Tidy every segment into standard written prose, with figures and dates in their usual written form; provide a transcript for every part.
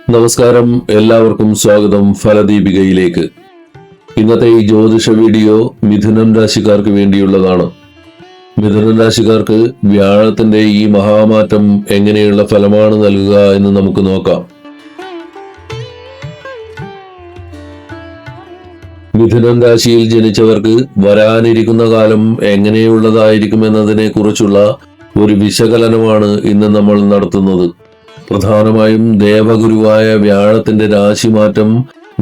നമസ്കാരം, എല്ലാവർക്കും സ്വാഗതം ഫലദീപികയിലേക്ക്. ഇന്നത്തെ ഈ ജ്യോതിഷ വീഡിയോ മിഥുനം രാശിക്കാർക്ക് വേണ്ടിയുള്ളതാണ്. മിഥുനം രാശിക്കാർക്ക് വ്യാഴത്തിന്റെ ഈ മഹാമാറ്റം എങ്ങനെയുള്ള ഫലമാണ് നൽകുക എന്ന് നമുക്ക് നോക്കാം. മിഥുനം രാശിയിൽ ജനിച്ചവർക്ക് വരാനിരിക്കുന്ന കാലം എങ്ങനെയുള്ളതായിരിക്കുമെന്നതിനെ കുറിച്ചുള്ള ഒരു വിശകലനമാണ് ഇന്ന് നമ്മൾ നടത്തുന്നത്. പ്രധാനമായും ദേവഗുരുവായ വ്യാഴത്തിന്റെ രാശിമാറ്റം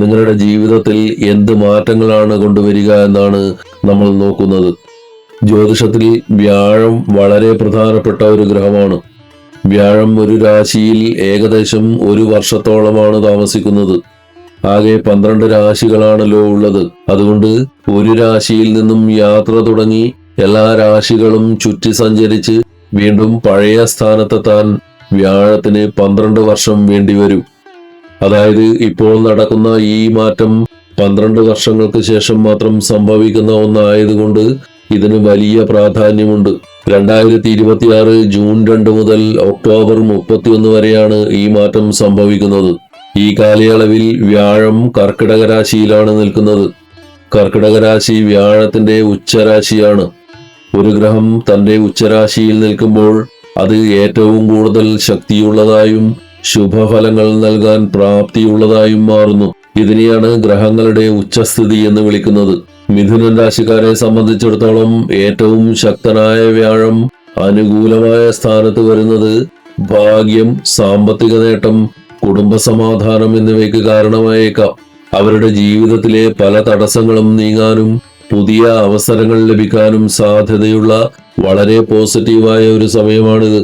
നിങ്ങളുടെ ജീവിതത്തിൽ എന്ത് മാറ്റങ്ങളാണ് കൊണ്ടുവരിക എന്നാണ് നമ്മൾ നോക്കുന്നത്. ജ്യോതിഷത്തിൽ വ്യാഴം വളരെ പ്രധാനപ്പെട്ട ഒരു ഗ്രഹമാണ്. വ്യാഴം ഒരു രാശിയിൽ ഏകദേശം ഒരു വർഷത്തോളമാണ് താമസിക്കുന്നത്. ആകെ 12 രാശികളാണല്ലോ ഉള്ളത്. അതുകൊണ്ട് ഒരു രാശിയിൽ നിന്നും യാത്ര തുടങ്ങി എല്ലാ രാശികളും ചുറ്റി സഞ്ചരിച്ച് വീണ്ടും പഴയ സ്ഥാനത്തെത്താൻ വ്യാഴത്തിന് 12 വർഷം വേണ്ടിവരും. അതായത് ഇപ്പോൾ നടക്കുന്ന ഈ മാറ്റം 12 വർഷങ്ങൾക്ക് ശേഷം മാത്രം സംഭവിക്കുന്ന ഒന്നായതുകൊണ്ട് ഇതിന് വലിയ പ്രാധാന്യമുണ്ട്. 2026 ജൂൺ 2 മുതൽ ഒക്ടോബർ 31 വരെയാണ് ഈ മാറ്റം സംഭവിക്കുന്നത്. ഈ കാലയളവിൽ വ്യാഴം കർക്കിടക രാശിയിലാണ് നിൽക്കുന്നത്. കർക്കിടക രാശി വ്യാഴത്തിന്റെ ഉച്ചരാശിയാണ്. ഒരു ഗ്രഹം തന്റെ ഉച്ചരാശിയിൽ നിൽക്കുമ്പോൾ അത് ഏറ്റവും കൂടുതൽ ശക്തിയുള്ളതായും ശുഭഫലങ്ങൾ നൽകാൻ പ്രാപ്തിയുള്ളതായും മാറുന്നു. ഇതിനെയാണ് ഗ്രഹങ്ങളുടെ ഉച്ചസ്ഥിതി എന്ന് വിളിക്കുന്നത്. മിഥുനൻ രാശിക്കാരെ സംബന്ധിച്ചിടത്തോളം ഏറ്റവും ശക്തനായ വ്യാഴം അനുകൂലമായ സ്ഥാനത്ത് വരുന്നത് ഭാഗ്യം, സാമ്പത്തിക നേട്ടം, കുടുംബസമാധാനം എന്നിവയ്ക്ക് കാരണമായേക്കാം. അവരുടെ ജീവിതത്തിലെ പല തടസ്സങ്ങളും നീങ്ങാനും പുതിയ അവസരങ്ങൾ ലഭിക്കാനും സാധ്യതയുള്ള വളരെ പോസിറ്റീവായ ഒരു സമയമാണിത്.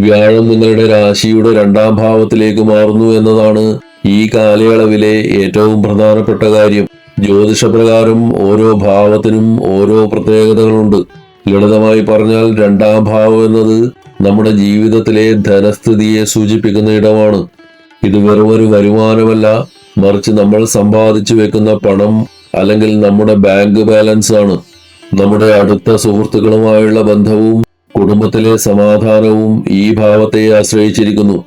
വ്യാഴം നിങ്ങളുടെ രാശിയുടെ 2ാം ഭാവത്തിലേക്ക് മാറുന്നു എന്നതാണ് ഈ കാലയളവിലെ ഏറ്റവും പ്രധാനപ്പെട്ട കാര്യം. ജ്യോതിഷപ്രകാരം ഓരോ ഭാവത്തിനും ഓരോ പ്രത്യേകതകളുണ്ട്. ലളിതമായി പറഞ്ഞാൽ 2ാം ഭാവം എന്നത് നമ്മുടെ ജീവിതത്തിലെ ധനസ്ഥിതിയെ സൂചിപ്പിക്കുന്ന ഇടമാണ്. ഇത് വെറുമൊരു വരുമാനമല്ല, മറിച്ച് നമ്മൾ സമ്പാദിച്ചു വെക്കുന്ന പണം അല്ലെങ്കിൽ നമ്മുടെ ബാങ്ക് ബാലൻസ് ആണ്. നമ്മുടെ അടുത്ത സുഹൃത്തുക്കളുമായുള്ള ബന്ധവും കുടുംബത്തിലെ സമാധാനവും ഈ ഭാവത്തെ ആശ്രയിച്ചിരിക്കുന്നു.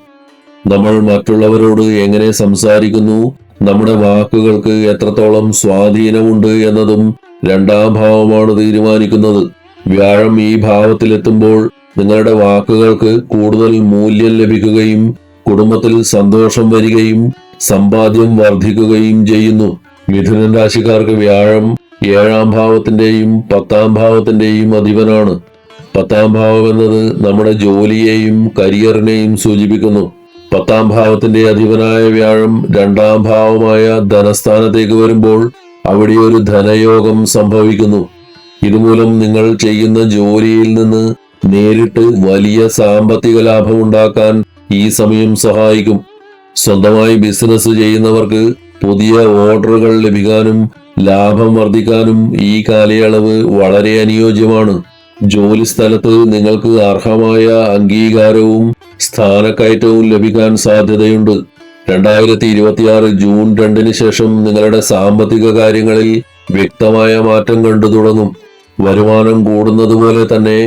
നമ്മൾ മറ്റുള്ളവരോട് എങ്ങനെ സംസാരിക്കുന്നു, നമ്മുടെ വാക്കുകൾക്ക് എത്രത്തോളം സ്വാധീനമുണ്ട് എന്നതും 2ാം ഭാവമാണ് തീരുമാനിക്കുന്നത്. വ്യാഴം ഈ ഭാവത്തിലെത്തുമ്പോൾ നിങ്ങളുടെ വാക്കുകൾക്ക് കൂടുതൽ മൂല്യം ലഭിക്കുകയും കുടുംബത്തിൽ സന്തോഷം വരികയും സമ്പാദ്യം വർദ്ധിക്കുകയും ചെയ്യുന്നു. മിഥുനൻ രാശിക്കാർക്ക് വ്യാഴം 7ാം ഭാവത്തിന്റെയും 10ാം ഭാവത്തിന്റെയും അധിപനാണ്. 10ാം ഭാവം എന്നത് നമ്മുടെ ജോലിയെയും കരിയറിനെയും സൂചിപ്പിക്കുന്നു. 10ാം ഭാവത്തിന്റെ അധിപനായ വ്യാഴം 2ാം ഭാവമായ ധനസ്ഥാനത്തേക്ക് വരുമ്പോൾ അവിടെ ഒരു ധനയോഗം സംഭവിക്കുന്നു. ഇതുമൂലം നിങ്ങൾ ചെയ്യുന്ന ജോലിയിൽ നിന്ന് നേരിട്ട് വലിയ സാമ്പത്തിക ലാഭം ഉണ്ടാക്കാൻ ഈ സമയം സഹായിക്കും. സ്വന്തമായി ബിസിനസ് ചെയ്യുന്നവർക്ക് പുതിയ ഓർഡറുകൾ ലഭിക്കാനും ലാഭം വർദ്ധിക്കാനും ഈ കാലയളവ് വളരെ അനുയോജ്യമാണ്. ജോലി സ്ഥലത്ത് നിങ്ങൾക്ക് അർഹമായ അംഗീകാരവും സ്ഥാനക്കയറ്റവും ലഭിക്കാൻ സാധ്യതയുണ്ട്. 2026 ജൂൺ 2 ശേഷം നിങ്ങളുടെ സാമ്പത്തിക കാര്യങ്ങളിൽ വ്യക്തമായ മാറ്റം കണ്ടു തുടങ്ങും. വരുമാനം കൂടുന്നതുപോലെ തന്നെ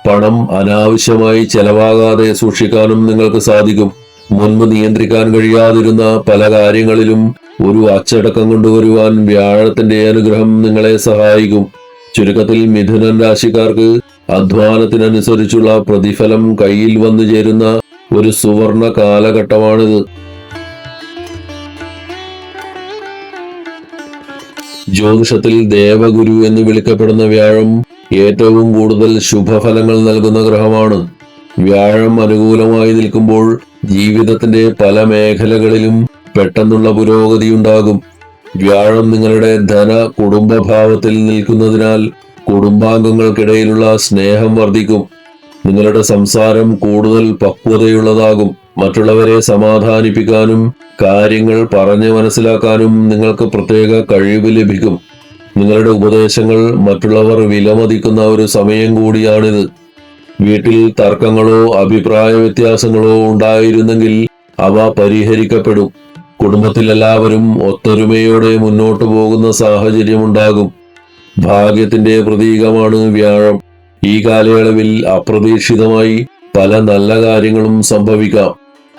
പണം അനാവശ്യമായി ചെലവാകാതെ സൂക്ഷിക്കാനും നിങ്ങൾക്ക് സാധിക്കും. മുൻപ് നിയന്ത്രിക്കാൻ കഴിയാതിരുന്ന പല കാര്യങ്ങളിലും ഒരു അച്ചടക്കം കൊണ്ടുവരുവാൻ വ്യാഴത്തിന്റെ അനുഗ്രഹം നിങ്ങളെ സഹായിക്കും. ചുരുക്കത്തിൽ മിഥുനൻ രാശിക്കാർക്ക് അധ്വാനത്തിനനുസരിച്ചുള്ള പ്രതിഫലം കയ്യിൽ വന്നു ചേരുന്ന ഒരു സുവർണ കാലഘട്ടമാണിത്. ജ്യോതിഷത്തിൽ ദേവഗുരു എന്ന് വിളിക്കപ്പെടുന്ന വ്യാഴം ഏറ്റവും കൂടുതൽ ശുഭഫലങ്ങൾ നൽകുന്ന ഗ്രഹമാണ്. വ്യാഴം അനുകൂലമായി നിൽക്കുമ്പോൾ ജീവിതത്തിന്റെ പല മേഖലകളിലും പെട്ടെന്നുള്ള പുരോഗതി ഉണ്ടാകും. വ്യാഴം നിങ്ങളുടെ ധന കുടുംബഭാവത്തിൽ നിൽക്കുന്നതിനാൽ കുടുംബാംഗങ്ങൾക്കിടയിലുള്ള സ്നേഹം വർദ്ധിക്കും. നിങ്ങളുടെ സംസാരം കൂടുതൽ പക്വതയുള്ളതാകും. മറ്റുള്ളവരെ സമാധാനിപ്പിക്കാനും കാര്യങ്ങൾ പറഞ്ഞു മനസ്സിലാക്കാനും നിങ്ങൾക്ക് പ്രത്യേക കഴിവ് ലഭിക്കും. നിങ്ങളുടെ ഉപദേശങ്ങൾ മറ്റുള്ളവർ വിലമതിക്കുന്ന ഒരു സമയം കൂടിയാണിത്. വീട്ടിൽ തർക്കങ്ങളോ അഭിപ്രായ വ്യത്യാസങ്ങളോ ഉണ്ടായിരുന്നെങ്കിൽ അവ പരിഹരിക്കപ്പെടും. കുടുംബത്തിൽ എല്ലാവരും ഒത്തൊരുമയോടെ മുന്നോട്ടു പോകുന്ന സാഹചര്യമുണ്ടാകും. ഭാഗ്യത്തിന്റെ പ്രതീകമാണ് വ്യാഴം. ഈ കാലയളവിൽ അപ്രതീക്ഷിതമായി പല നല്ല കാര്യങ്ങളും സംഭവിക്കാം.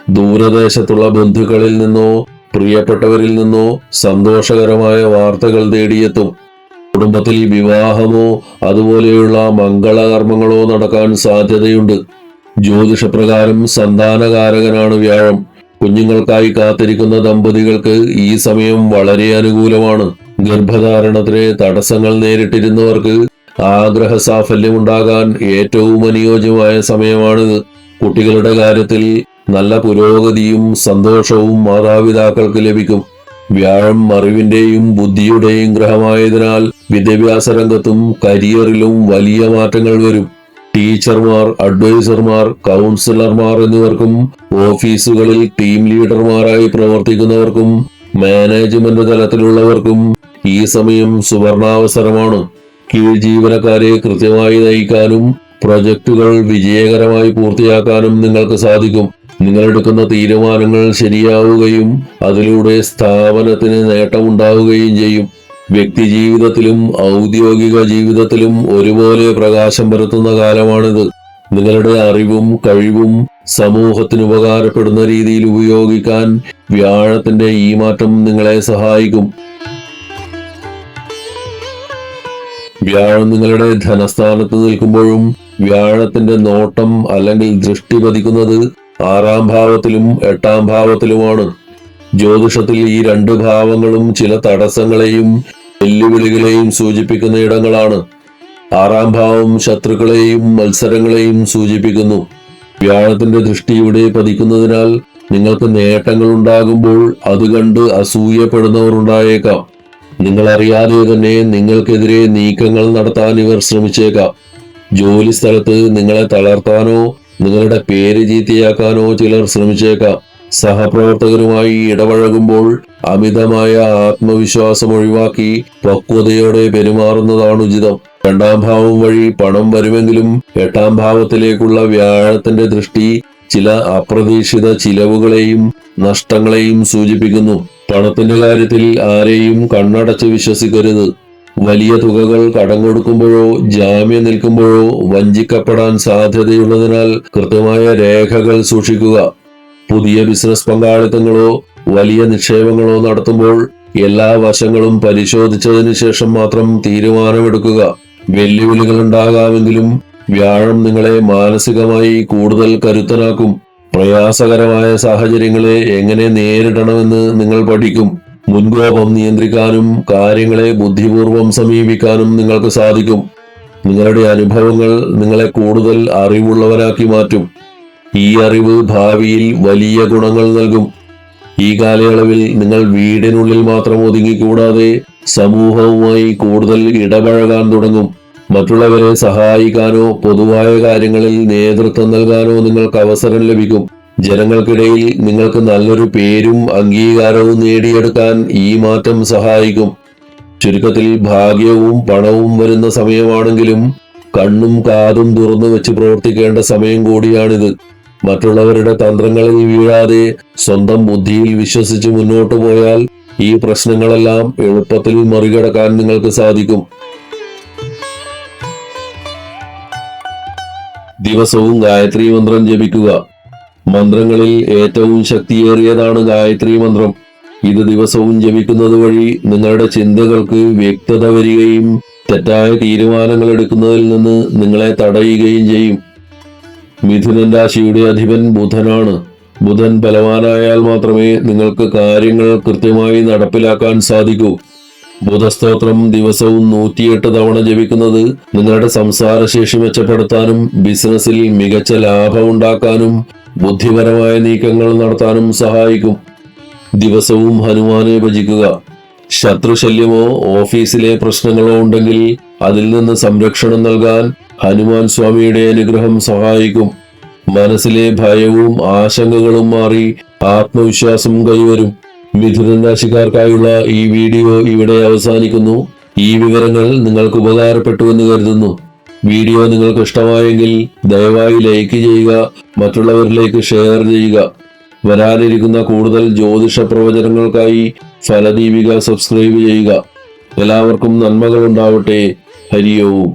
ദൂരദേശത്തുള്ള ബന്ധുക്കളിൽ നിന്നോ പ്രിയപ്പെട്ടവരിൽ നിന്നോ സന്തോഷകരമായ വാർത്തകൾ തേടിയെത്തും. കുടുംബത്തിൽ വിവാഹമോ അതുപോലെയുള്ള മംഗളകർമ്മങ്ങളോ നടക്കാൻ സാധ്യതയുണ്ട്. ജ്യോതിഷപ്രകാരം സന്താനകാരകനാണ് വ്യാഴം. കുഞ്ഞുങ്ങൾക്കായി കാത്തിരിക്കുന്ന ദമ്പതികൾക്ക് ഈ സമയം വളരെ അനുകൂലമാണ്. ഗർഭധാരണത്തിന് തടസ്സങ്ങൾ നേരിട്ടിരുന്നവർക്ക് ആഗ്രഹ സാഫല്യമുണ്ടാകാൻ ഏറ്റവും അനുയോജ്യമായ സമയമാണിത്. കുട്ടികളുടെ കാര്യത്തിൽ നല്ല പുരോഗതിയും സന്തോഷവും മാതാപിതാക്കൾക്ക് ലഭിക്കും. വ്യാഴം അറിവിന്റെയും ബുദ്ധിയുടെയും ഗ്രഹമായതിനാൽ വിദ്യാഭ്യാസ രംഗത്തും കരിയറിലും വലിയ മാറ്റങ്ങൾ വരും. ടീച്ചർമാർ, അഡ്വൈസർമാർ, കൗൺസിലർമാർ എന്നിവർക്കും ഓഫീസുകളിൽ ടീം ലീഡർമാരായി പ്രവർത്തിക്കുന്നവർക്കും മാനേജ്മെന്റ് തലത്തിലുള്ളവർക്കും ഈ സമയം സുവർണാവസരമാണ്. കീഴ് ജീവനക്കാരെ കൃത്യമായി നയിക്കാനും പ്രൊജക്ടുകൾ വിജയകരമായി പൂർത്തിയാക്കാനും നിങ്ങൾക്ക് സാധിക്കും. നിങ്ങളെടുക്കുന്ന തീരുമാനങ്ങൾ ശരിയാവുകയും അതിലൂടെ സ്ഥാപനത്തിന് നേട്ടമുണ്ടാവുകയും ചെയ്യും. വ്യക്തി ജീവിതത്തിലും ഔദ്യോഗിക ജീവിതത്തിലും ഒരുപോലെ പ്രകാശം പരത്തുന്ന കാലമാണിത്. നിങ്ങളുടെ അറിവും കഴിവും സമൂഹത്തിന് ഉപകാരപ്പെടുന്ന രീതിയിൽ ഉപയോഗിക്കാൻ വ്യാഴത്തിന്റെ ഈ മാറ്റം നിങ്ങളെ സഹായിക്കും. വ്യാഴം നിങ്ങളുടെ ധനസ്ഥാനത്ത് നിൽക്കുമ്പോഴും വ്യാഴത്തിന്റെ നോട്ടം അല്ലെങ്കിൽ ദൃഷ്ടി പതിക്കുന്നത് 6-ാം ഭാവത്തിലും 8-ാം ഭാവത്തിലുമാണ്. ജ്യോതിഷത്തിൽ ഈ 2 ഭാവങ്ങളും ചില തടസ്സങ്ങളെയും വെല്ലുവിളികളെയും സൂചിപ്പിക്കുന്ന ഇടങ്ങളാണ്. 6-ാം ഭാവം ശത്രുക്കളെയും മത്സരങ്ങളെയും സൂചിപ്പിക്കുന്നു. വ്യാഴത്തിന്റെ ദൃഷ്ടി ഇവിടെ പതിക്കുന്നതിനാൽ നിങ്ങൾക്ക് നേട്ടങ്ങൾ ഉണ്ടാകുമ്പോൾ അത് കണ്ട് അസൂയപ്പെടുന്നവർ ഉണ്ടായേക്കാം. നിങ്ങൾ അറിയാതെ തന്നെ നിങ്ങൾക്കെതിരെ നീക്കങ്ങൾ നടത്താൻ ഇവർ ശ്രമിച്ചേക്കാം. ജോലി സ്ഥലത്ത് നിങ്ങളെ തളർത്താനോ നിങ്ങളുടെ പേര് ചീത്തയാക്കാനോ ചിലർ ശ്രമിച്ചേക്കാം. സഹപ്രവർത്തകരുമായി ഇടപഴകുമ്പോൾ അമിതമായ ആത്മവിശ്വാസം ഒഴിവാക്കി പക്വതയോടെ പെരുമാറുന്നതാണ് ഉചിതം. 2-ാം ഭാവം വഴി പണം വരുമെങ്കിലും 8-ാം ഭാവത്തിലേക്കുള്ള വ്യാഴത്തിന്റെ ദൃഷ്ടി ചില അപ്രതീക്ഷിത ചിലവുകളെയും നഷ്ടങ്ങളെയും സൂചിപ്പിക്കുന്നു. പണത്തിന്റെ കാര്യത്തിൽ ആരെയും കണ്ണടച്ച് വിശ്വസിക്കരുത്. വലിയ തുകകൾ കടം കൊടുക്കുമ്പോഴോ ജാമ്യം നിൽക്കുമ്പോഴോ വഞ്ചിക്കപ്പെടാൻ സാധ്യതയുള്ളതിനാൽ കൃത്യമായ രേഖകൾ സൂക്ഷിക്കുക. പുതിയ ബിസിനസ് പങ്കാളിത്തങ്ങളോ വലിയ നിക്ഷേപങ്ങളോ നടത്തുമ്പോൾ എല്ലാ വശങ്ങളും പരിശോധിച്ചതിന് ശേഷം മാത്രം തീരുമാനമെടുക്കുക. വെല്ലുവിളികൾ ഉണ്ടാകാമെങ്കിലും വ്യാഴം നിങ്ങളെ മാനസികമായി കൂടുതൽ കരുത്തനാക്കും. പ്രയാസകരമായ സാഹചര്യങ്ങളെ എങ്ങനെ നേരിടണമെന്ന് നിങ്ങൾ പഠിക്കും. മുൻകോപം നിയന്ത്രിക്കാനും കാര്യങ്ങളെ ബുദ്ധിപൂർവം സമീപിക്കാനും നിങ്ങൾക്ക് സാധിക്കും. നിങ്ങളുടെ അനുഭവങ്ങൾ നിങ്ങളെ കൂടുതൽ അറിവുള്ളവരാക്കി മാറ്റും. ഈ അറിവ് ഭാവിയിൽ വലിയ ഗുണങ്ങൾ നൽകും. ഈ കാലയളവിൽ നിങ്ങൾ വീടിനുള്ളിൽ മാത്രം ഒതുങ്ങിക്കൂടാതെ സമൂഹവുമായി കൂടുതൽ ഇടപഴകാൻ തുടങ്ങും. മറ്റുള്ളവരെ സഹായിക്കാനോ പൊതുവായ കാര്യങ്ങളിൽ നേതൃത്വം നൽകാനോ നിങ്ങൾക്ക് അവസരം ലഭിക്കും. ജനങ്ങൾക്കിടയിൽ നിങ്ങൾക്ക് നല്ലൊരു പേരും അംഗീകാരവും നേടിയെടുക്കാൻ ഈ മാറ്റം സഹായിക്കും. ചുരുക്കത്തിൽ ഭാഗ്യവും പണവും വരുന്ന സമയമാണെങ്കിലും കണ്ണും കാതും തുറന്നു വെച്ച് പ്രവർത്തിക്കേണ്ട സമയം കൂടിയാണിത്. മറ്റുള്ളവരുടെ തന്ത്രങ്ങളിൽ വീഴാതെ സ്വന്തം ബുദ്ധിയിൽ വിശ്വസിച്ച് മുന്നോട്ടു പോയാൽ ഈ പ്രശ്നങ്ങളെല്ലാം എളുപ്പത്തിൽ മറികടക്കാൻ നിങ്ങൾക്ക് സാധിക്കും. ദിവസവും ഗായത്രി മന്ത്രം ജപിക്കുക. മന്ത്രങ്ങളിൽ ഏറ്റവും ശക്തിയേറിയതാണ് ഗായത്രി മന്ത്രം. ഇത് ദിവസവും ജപിക്കുന്നത് വഴി നിങ്ങളുടെ ചിന്തകൾക്ക് വ്യക്തത വരികയും തെറ്റായ തീരുമാനങ്ങൾ എടുക്കുന്നതിൽ നിന്ന് നിങ്ങളെ തടയുകയും ചെയ്യും. മിഥുനൻ രാശിയുടെ അധിപൻ ബുധനാണ്. ബുധൻ ബലവാനായാൽ മാത്രമേ നിങ്ങൾക്ക് കാര്യങ്ങൾ കൃത്യമായി നടപ്പിലാക്കാൻ സാധിക്കൂ. ബുധസ്തോത്രം ദിവസവും 108 തവണ ജപിക്കുന്നത് നിങ്ങളുടെ സംസാരശേഷി മെച്ചപ്പെടുത്താനും ബിസിനസ്സിൽ മികച്ച ലാഭം ഉണ്ടാക്കാനും ബുദ്ധിപരമായ നീക്കങ്ങൾ നടത്താനും സഹായിക്കും. ദിവസവും ഹനുമാനെ ഭജിക്കുക. ശത്രുശല്യമോ ഓഫീസിലെ പ്രശ്നങ്ങളോ ഉണ്ടെങ്കിൽ അതിൽ നിന്ന് സംരക്ഷണം നൽകാൻ ഹനുമാൻ സ്വാമിയുടെ അനുഗ്രഹം സഹായിക്കും. മനസ്സിലെ ഭയവും ആശങ്കകളും മാറി ആത്മവിശ്വാസം കൈവരും. മിഥുനൻ രാശിക്കാർക്കായുള്ള ഈ വീഡിയോ ഇവിടെ അവസാനിക്കുന്നു. ഈ വിവരങ്ങൾ നിങ്ങൾക്ക് ഉപകാരപ്പെട്ടുവെന്ന് കരുതുന്നു. വീഡിയോ നിങ്ങൾക്ക് ഇഷ്ടമായെങ്കിൽ ദയവായി ലൈക്ക് ചെയ്യുക, മറ്റുള്ളവരിലേക്ക് ഷെയർ ചെയ്യുക. വരാനിരിക്കുന്ന കൂടുതൽ ജ്യോതിഷ പ്രവചനങ്ങൾക്കായി ഫലദീപിക സബ്സ്ക്രൈബ് ചെയ്യുക. എല്ലാവർക്കും നന്മകൾ ഉണ്ടാവട്ടെ. ഹരി ഓം.